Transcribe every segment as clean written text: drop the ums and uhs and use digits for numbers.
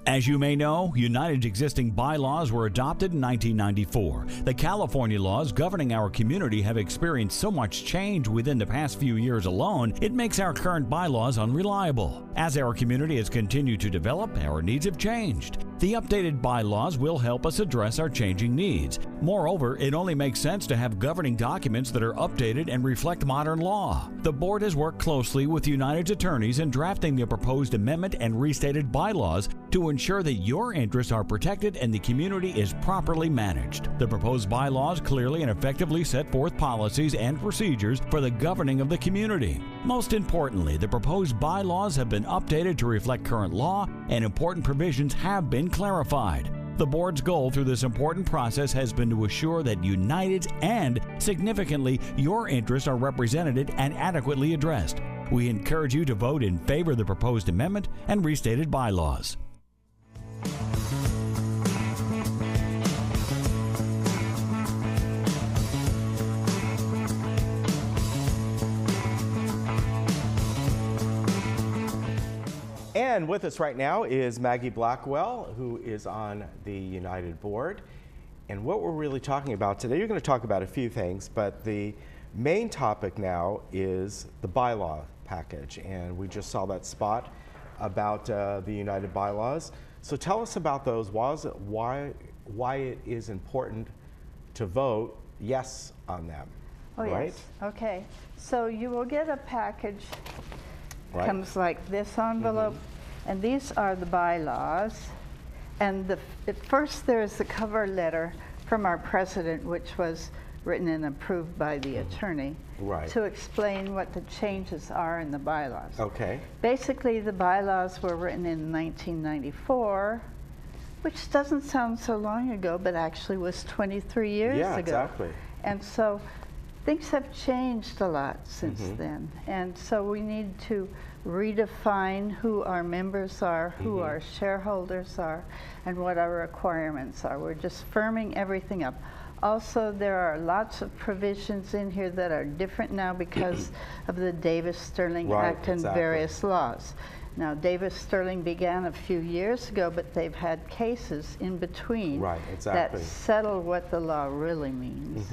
As you may know, United's existing bylaws were adopted in 1994. The California laws governing our community have experienced so much change within the past few years alone, it makes our current bylaws unreliable. As our community has continued to develop, our needs have changed. The updated bylaws will help us address our changing needs. Moreover, it only makes sense to have governing documents that are updated and reflect modern law. The board has worked closely with United's attorneys in drafting the proposed amendment and restated bylaws to ensure that your interests are protected and the community is properly managed. The proposed bylaws clearly and effectively set forth policies and procedures for the governing of the community. Most importantly, the proposed bylaws have been updated to reflect current law, and important provisions have been clarified. The board's goal through this important process has been to assure that United's and, significantly, your interests are represented and adequately addressed. We encourage you to vote in favor of the proposed amendment and restated bylaws. And with us right now is Maggie Blackwell, who is on the United board. And what we're really talking about today, you're going to talk about a few things, but the main topic now is the bylaw package. And we just saw that spot about the United bylaws. So tell us about those. Why it is important to vote yes on them. Oh, right? Yes. Okay. So you will get a package. Right. Comes like this envelope, and these are the bylaws. And at first there is the cover letter from our president, which was written and approved by the attorney, Right. to explain what the changes are in the bylaws. Okay. Basically, the bylaws were written in 1994, which doesn't sound so long ago, but actually was 23 years Yeah, ago. exactly. And so things have changed a lot since then. And so we need to redefine who our members are, who our shareholders are, and what our requirements are. We're just firming everything up. Also, there are lots of provisions in here that are different now because of the Davis-Sterling Right, Act and exactly. various laws. Now, Davis-Sterling began a few years ago, but they've had cases in between Right, exactly. that settle what the law really means.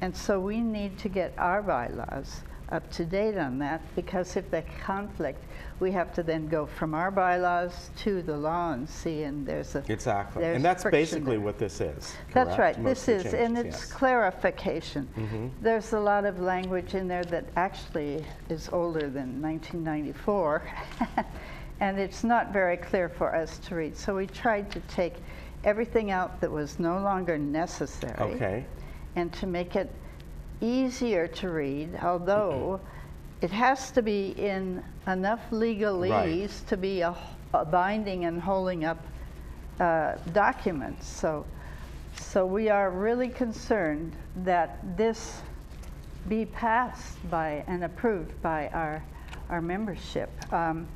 And so we need to get our bylaws up to date on that, because if they conflict, we have to then go from our bylaws to the law and see, and there's Exactly. there's And that's friction basically there. what this is. That's correct? right. Most This of is, the and changes, it's yes. clarification. There's a lot of language in there that actually is older than 1994, and it's not very clear for us to read. So we tried to take everything out that was no longer necessary, Okay. and to make it easier to read, although it has to be in enough legalese to be a binding and holding up documents. So we are really concerned that this be passed by and approved by our membership. And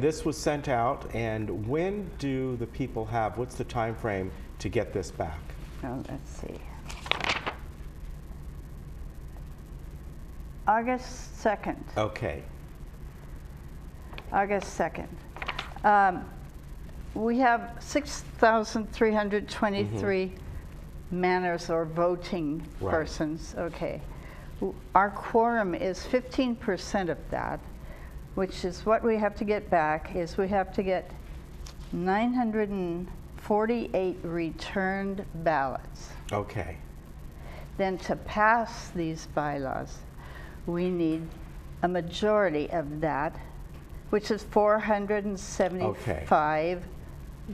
this was sent out, and when do the people have, what's the time frame to get this back? Well, let's see. August 2nd. Okay. August 2nd. We have 6,323 manners or voting Right. persons. Okay. Our quorum is 15% of that, which is what we have to get back, is we have to get 948 returned ballots. Okay. Then to pass these bylaws, we need a majority of that, which is 475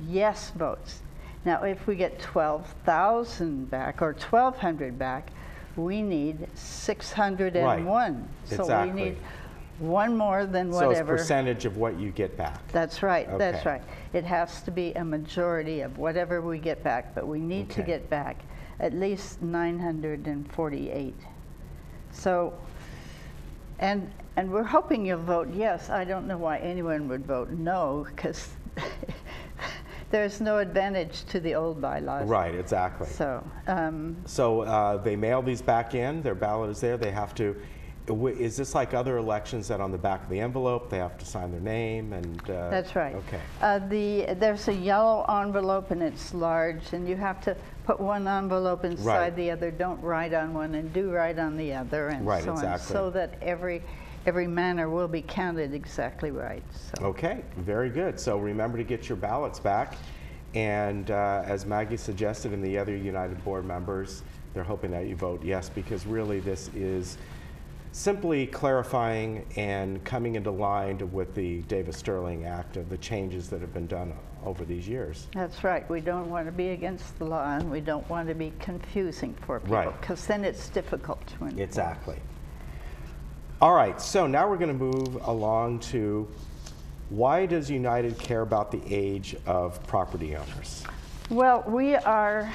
yes votes. Now, if we get 12,000 back or 1,200 back, we need 601. Right. So Exactly. we need one more than So whatever. it's percentage of what you get back. That's right, that's Okay. right. It has to be a majority of whatever we get back, but we need to Okay. get back at least 948. So, and we're hoping you'll vote yes. I don't know why anyone would vote no, because there's no advantage to the old bylaws. Right, exactly. So, So they mail these back in, their ballot is there, they have to, Is this like other elections that on the back of the envelope they have to sign their name and? That's right. Okay. There's a yellow envelope and it's large, and you have to put one envelope inside the other. Don't write on one and do write on the other, and so on, so that every manner will be counted exactly right. So. Okay, very good. So remember to get your ballots back, and as Maggie suggested, and the other United Board members, they're hoping that you vote yes, because really this is simply clarifying and coming into line with the Davis-Sterling Act of the changes that have been done over these years. That's right. We don't want to be against the law, and we don't want to be confusing for people, because then it's difficult to enforce. Exactly. All right, so now we're going to move along to why does United care about the age of property owners? Well, we are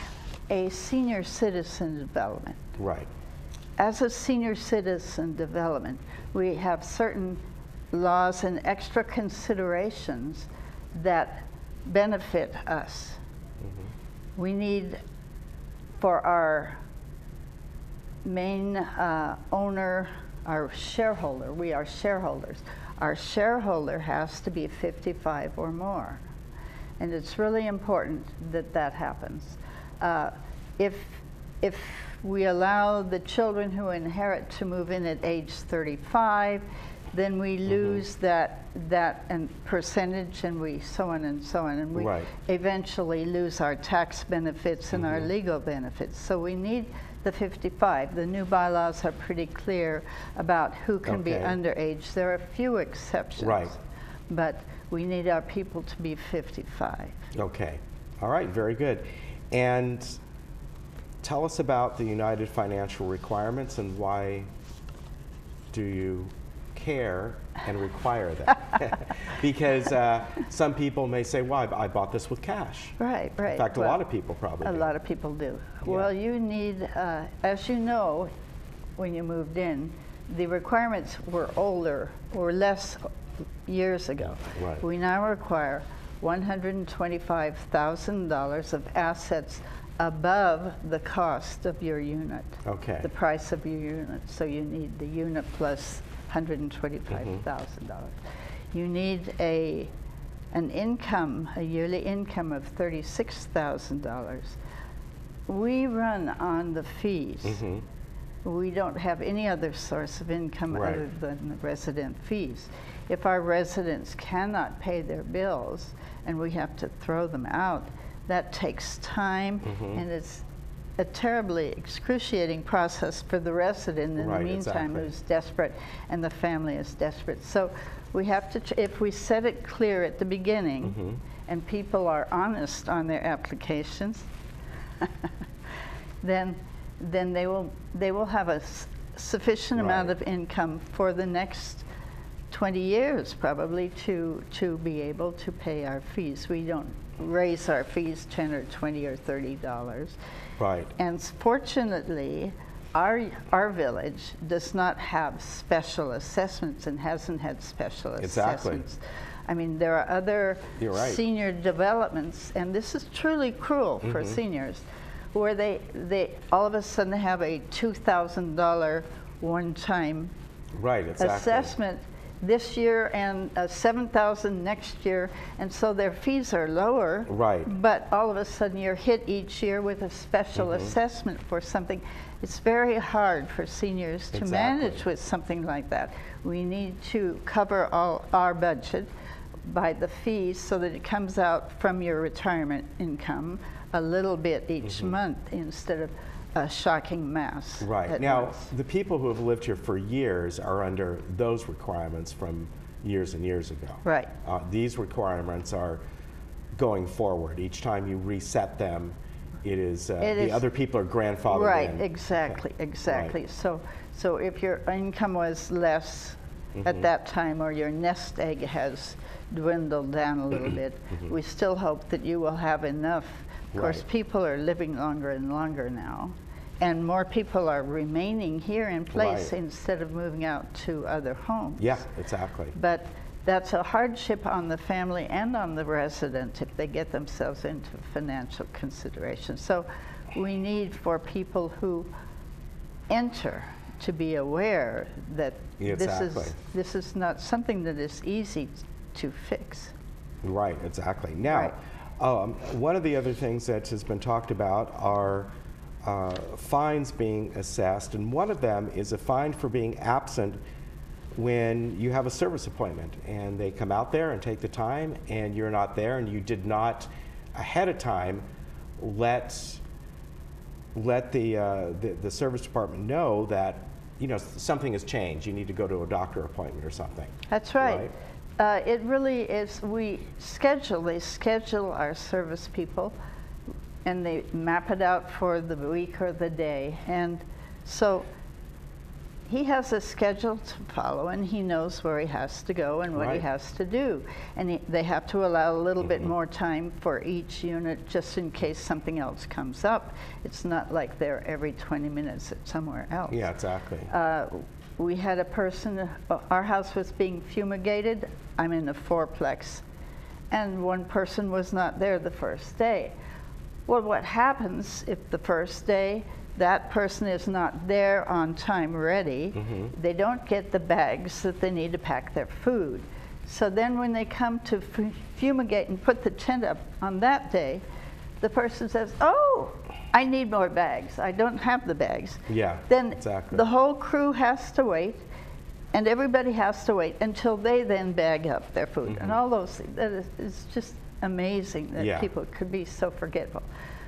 a senior citizen development. Right. As a senior citizen development, we have certain laws and extra considerations that benefit us. We need, for our main owner, our shareholder, we are shareholders. Our shareholder has to be 55 or more. And it's really important that that happens. If we allow the children who inherit to move in at age 35, then we lose that and percentage, and we so on and so on, and we eventually lose our tax benefits and our legal benefits. So we need the 55. The new bylaws are pretty clear about who can be underage. There are a few exceptions, but we need our people to be 55. Okay. All right, very good. And tell us about the United financial requirements and why do you care and require that? Because some people may say, well, I bought this with cash. Right, right. In fact, a lot of people probably do. A lot of people do. Yeah. Well, you need, as you know, when you moved in, the requirements were older or less years ago. Right. We now require $125,000 of assets above the cost of your unit, the price of your unit. So you need the unit plus $125,000. You need an income, a yearly income of $36,000. We run on the fees. We don't have any other source of income other than the resident fees. If our residents cannot pay their bills and we have to throw them out, that takes time, and it's a terribly excruciating process for the resident in the meantime who's desperate, and the family is desperate. So we have to, if we set it clear at the beginning, and people are honest on their applications, then they will have a sufficient amount of income for the next 20 years probably to be able to pay our fees. We don't raise our fees $10 or $20 or $30. Right. And fortunately, our village does not have special assessments and hasn't had special assessments. I mean, there are other senior developments, and this is truly cruel for seniors, where they all of a sudden have a $2,000 one-time assessment this year and $7,000 next year, and so their fees are lower. But all of a sudden you're hit each year with a special assessment for something. It's very hard for seniors to manage with something like that. We need to cover all our budget by the fees so that it comes out from your retirement income a little bit each month instead of a shocking mass. Now, the people who have lived here for years are under those requirements from years and years ago. These requirements are going forward. Each time you reset them, the other people are grandfathered in. Exactly. So if your income was less at that time, or your nest egg has dwindled down a little bit, we still hope that you will have enough. Of course, people are living longer and longer now, and more people are remaining here in place instead of moving out to other homes. But that's a hardship on the family and on the resident if they get themselves into financial consideration. So we need for people who enter to be aware that Exactly. this is not something that is easy to fix. Right, exactly. Now, one of the other things that has been talked about are fines being assessed, and one of them is a fine for being absent when you have a service appointment and they come out there and take the time and you're not there and you did not ahead of time let the service department know that, you know, something has changed, you need to go to a doctor appointment or something. That's right. It really is. They schedule our service people, and they map it out for the week or the day. And so he has a schedule to follow, and he knows where he has to go and what he has to do. And they have to allow a little bit more time for each unit just in case something else comes up. It's not like they're every 20 minutes at somewhere else. Yeah, exactly. We had a person, our house was being fumigated. I'm in a fourplex, and one person was not there the first day. Well, what happens if the first day that person is not there on time ready? They don't get the bags that they need to pack their food. So then when they come to fumigate and put the tent up on that day, the person says, oh, I need more bags. I don't have the bags. Yeah, then exactly. The whole crew has to wait, and everybody has to wait until they then bag up their food. And all those things. That is just amazing that people could be so forgetful.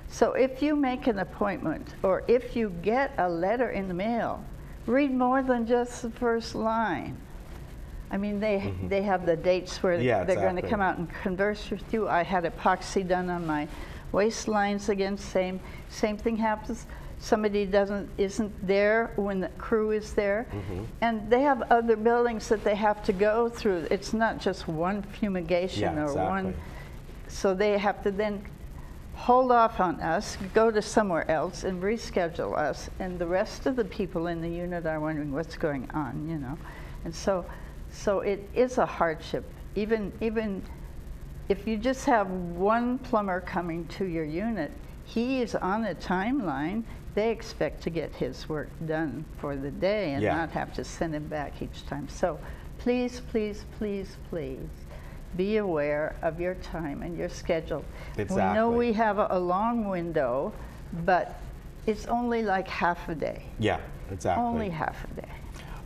So if you make an appointment, or if you get a letter in the mail, read more than just the first line. I mean, they have the dates where they're going to come out and converse with you. I had epoxy done on my waistlines again. Same thing happens. Somebody isn't there when the crew is there, and they have other buildings that they have to go through. It's not just one fumigation or one. So they have to then hold off on us, go to somewhere else, and reschedule us. And the rest of the people in the unit are wondering what's going on, you know. And so it is a hardship. Even if you just have one plumber coming to your unit, he is on a timeline. They expect to get his work done for the day and not have to send him back each time. So please, please, please, please be aware of your time and your schedule. Exactly. We know we have a long window, but it's only like half a day. Yeah, exactly. Only half a day.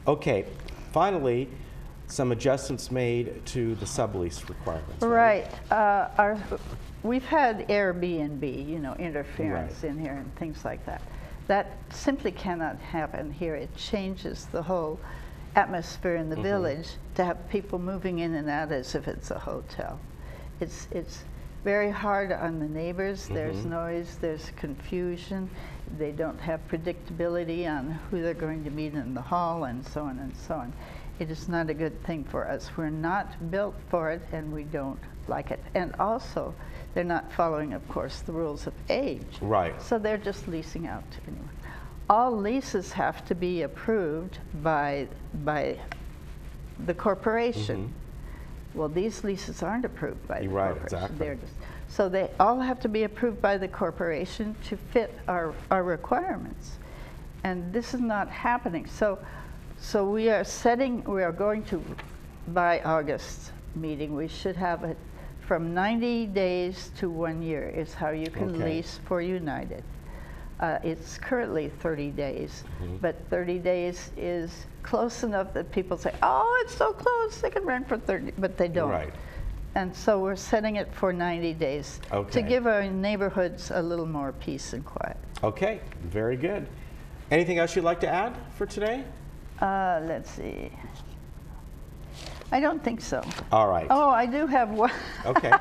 Okay, finally, some adjustments made to the sublease requirements. Right. We've had Airbnb, you know, interference in here and things like that. That simply cannot happen here. It changes the whole atmosphere in the village to have people moving in and out as if it's a hotel. It's very hard on the neighbors. There's noise, there's confusion. They don't have predictability on who they're going to meet in the hall, and so on and so on. It is not a good thing for us. We're not built for it, and we don't like it. And also, they're not following, of course, the rules of age. Right. So they're just leasing out to anyone. All leases have to be approved by the corporation. Well, these leases aren't approved by the corporation. Exactly. They're just, so they all have to be approved by the corporation to fit our requirements. And this is not happening. So we are going to, by August meeting, we should have it from 90 days to 1 year is how you can lease for United. It's currently 30 days, but 30 days is close enough that people say, oh, it's so close, they can rent for 30, but they don't. Right. And so we're setting it for 90 days to give our neighborhoods a little more peace and quiet. Okay, very good. Anything else you'd like to add for today? Let's see. I don't think so. All right. Oh, I do have one. Okay.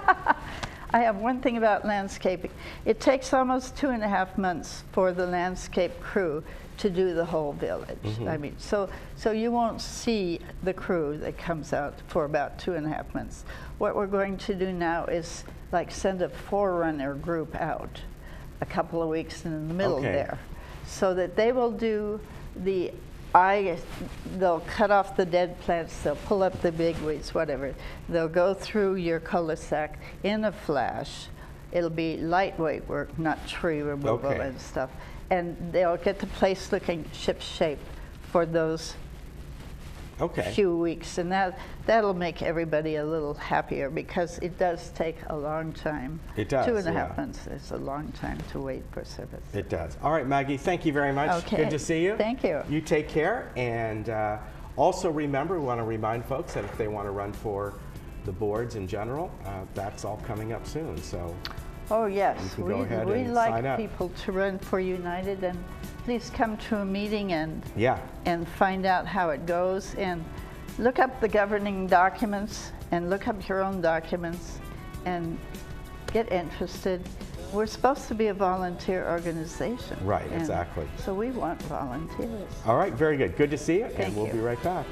I have one thing about landscaping. It takes almost 2.5 months for the landscape crew to do the whole village. I mean, so you won't see the crew that comes out for about 2.5 months. What we're going to do now is like send a forerunner group out a couple of weeks in the middle there, so that they will do they'll cut off the dead plants, they'll pull up the big weeds, whatever. They'll go through your cul-de-sac in a flash. It'll be lightweight work, not tree removal and stuff. And they'll get the place looking ship-shape for those Okay. few weeks, and that'll make everybody a little happier, because it does take a long time. It does, 2.5 yeah. months is a long time to wait for service. It does. All right, Maggie, thank you very much. Okay. Good to see you. Thank you. You take care. And also remember, we want to remind folks that if they want to run for the boards in general, that's all coming up soon. So Oh, yes. you can go ahead We and like sign up. people to run for United, and please come to a meeting and Yeah. find out how it goes, and look up the governing documents and look up your own documents and get interested. We're supposed to be a volunteer organization. Right, and exactly. So we want volunteers. All right, very good. Good to see you, Thank and we'll you. be right back.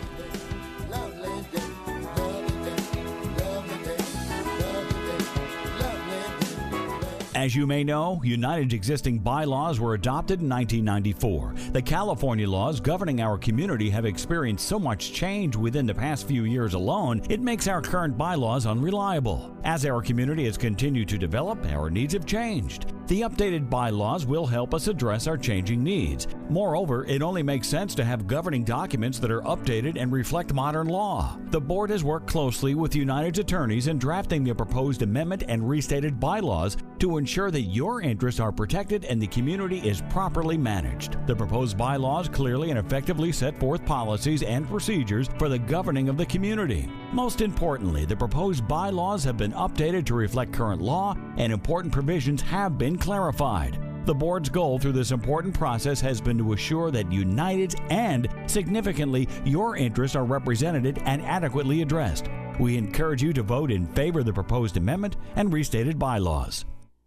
As you may know, United's existing bylaws were adopted in 1994. The California laws governing our community have experienced so much change within the past few years alone, it makes our current bylaws unreliable. As our community has continued to develop, our needs have changed. The updated bylaws will help us address our changing needs. Moreover, it only makes sense to have governing documents that are updated and reflect modern law. The board has worked closely with United's attorneys in drafting the proposed amendment and restated bylaws to ensure that your interests are protected and the community is properly managed. The proposed bylaws clearly and effectively set forth policies and procedures for the governing of the community. Most importantly, the proposed bylaws have been updated to reflect current law, and important provisions have been clarified. The board's goal through this important process has been to assure that United's and, significantly, your interests are represented and adequately addressed. We encourage you to vote in favor of the proposed amendment and restated bylaws.